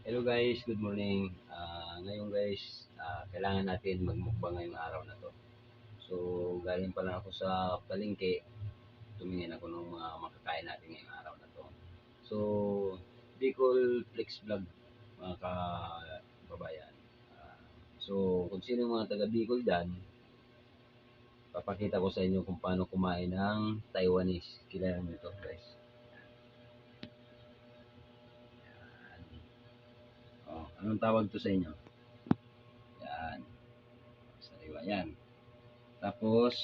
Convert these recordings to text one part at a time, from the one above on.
Hello guys, good morning. Ngayon guys, kailangan natin magmukbang ngayong araw na to. So, galing pa lang ako sa palengke, tumingin ako ng mga makakain natin ngayong araw na to. So, Bicol Flex Vlog, mga kababayan. So, kung sino yung mga taga Bicol dyan, papakita ko sa inyo kung paano kumain ng Taiwanese. Kilala mo ito guys. Anong tawag to sa inyo? Yan, sariwa yan. Tapos,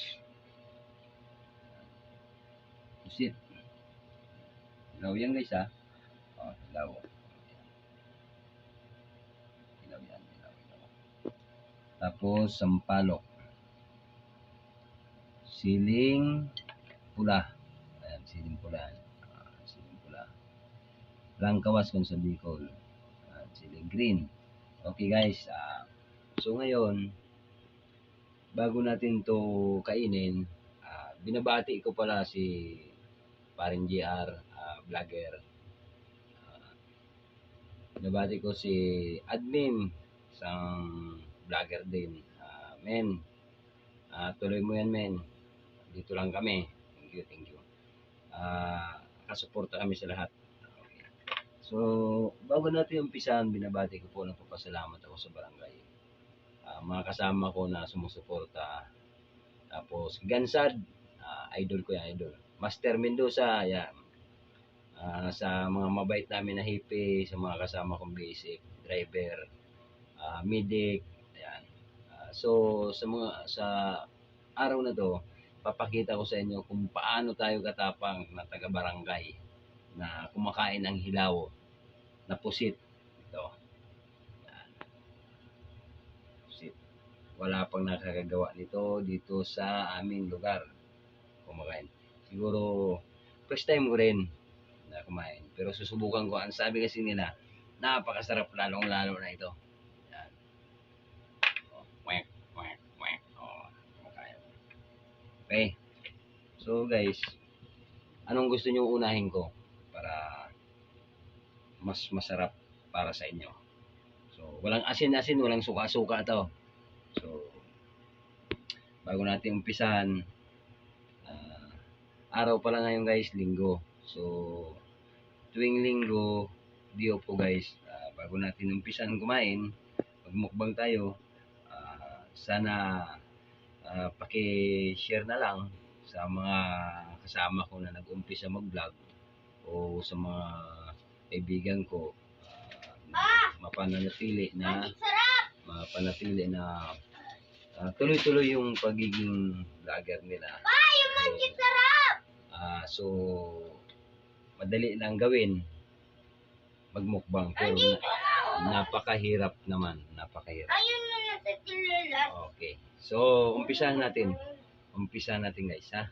pusit. Ilaw yan guys ha. Ilaw. Ilaw yan. Ilaw. Tapos, sampalok. Siling pula. Ayan, siling pula. Siling pula. Langkawas kung sa Bicol. Siling green. Okay guys. So ngayon, bago natin to kainin, binabati ko pala si Paring JR, vlogger. Binabati ko si admin, isang vlogger din. Men, tuloy mo yan men. Dito lang kami. Thank you. Kasuporta kami sa lahat. Okay. So, bago natin umpisan, binabati ko po ng papasalamat ako sa barangay. Mga kasama ko na sumusuporta. Tapos, Gansad, idol ko yan, idol. Master Mendoza, yan. Sa mga mabait namin na hippie, sa mga kasama kong basic, driver, medic, ayan. So, sa araw na to, papakita ko sa inyo kung paano tayo katapang na taga-barangay na kumakain ng hilaw na pusit. Ito. Yan. Pusit. Wala pang nakakagawa nito dito sa aming lugar. Kumakain. Siguro, first time ko rin na kumain. Pero susubukan ko. Ang sabi kasi nila, napakasarap lalong-lalo na ito. Yan. Wek, wek, wek. Kumakain. Okay. So guys, anong gusto nyo unahin ko para mas masarap para sa inyo? So, walang asin-asin, walang suka-suka to. So, bago natin umpisan, araw pala ngayon guys, linggo. So, tuwing linggo, diyo po guys, bago natin umpisan kumain, magmukbang tayo, sana paki-share na lang sa mga kasama ko na nag-umpisa mag-vlog o sa mga kaibigan ko, mapanatili na tuloy-tuloy yung pagiging vlogger nila. So madali lang gawin magmukbang pero napakahirap naman, napakahirap. Okay, so umpisahan natin guys ha.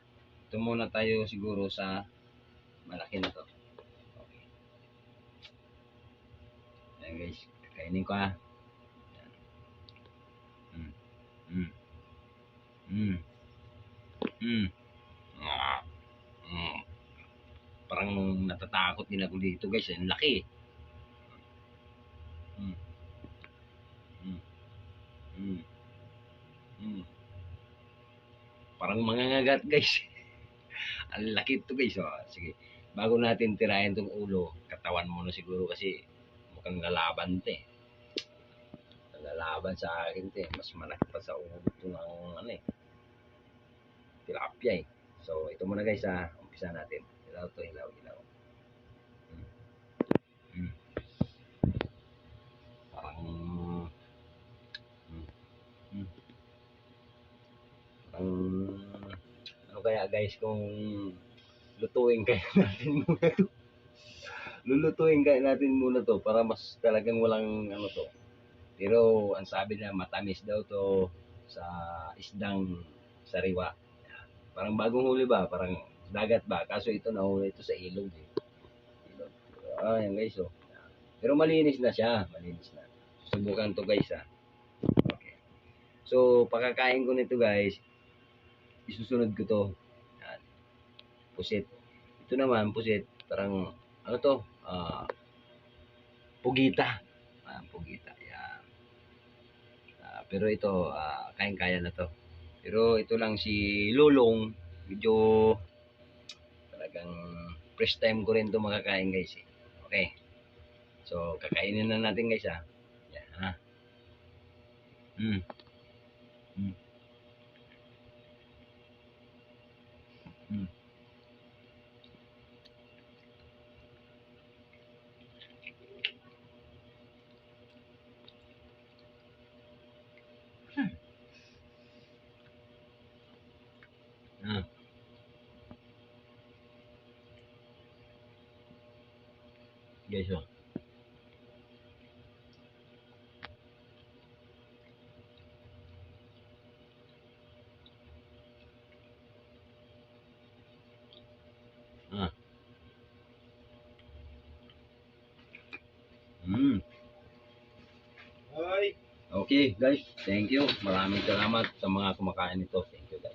Ito muna tayo siguro sa malaki na to. Okay. Ayan guys, kainin ko ha. Parang natatakot din ako dito guys, ang laki. Parang mangangagat guys. Ang laki to guys. Sige, bago natin tirahin tong ulo, katawan mo na siguro kasi mukhang lalaban to eh. Lalaban sa akin to eh. Mas malaki pa sa ulo to ng tilapia eh. So ito muna guys ha, umpisa natin. Hilaw to, hilaw. Parang ano kaya guys kung lutuin kaya natin muna to. Lulutuin kaya natin muna to para mas talagang walang to. Pero ang sabi na matamis daw to sa isdang sariwa. Parang bagong huli ba? Parang dagat ba? Kaso ito nahuli ito sa ilog eh. Yan guys oh. Pero malinis na siya, malinis na. Subukan to guys ha. Okay. So pagkakain ko nito guys, isusunod ko to. Yan. Pusit. Ito naman pusit, parang ano to? Pugita. makikita. Yan. Pero ito, kayang-kaya na to. Pero ito lang si Lulong, medyo talagang first time ko rin to makakain guys. Okay. So, kakainin na natin guys ha. Yan ha. Mm. Mm. Mm. Ah. Guys, oh. Ah. Mm. Okay guys, thank you. Maraming salamat sa mga kumakain nito. Thank you guys.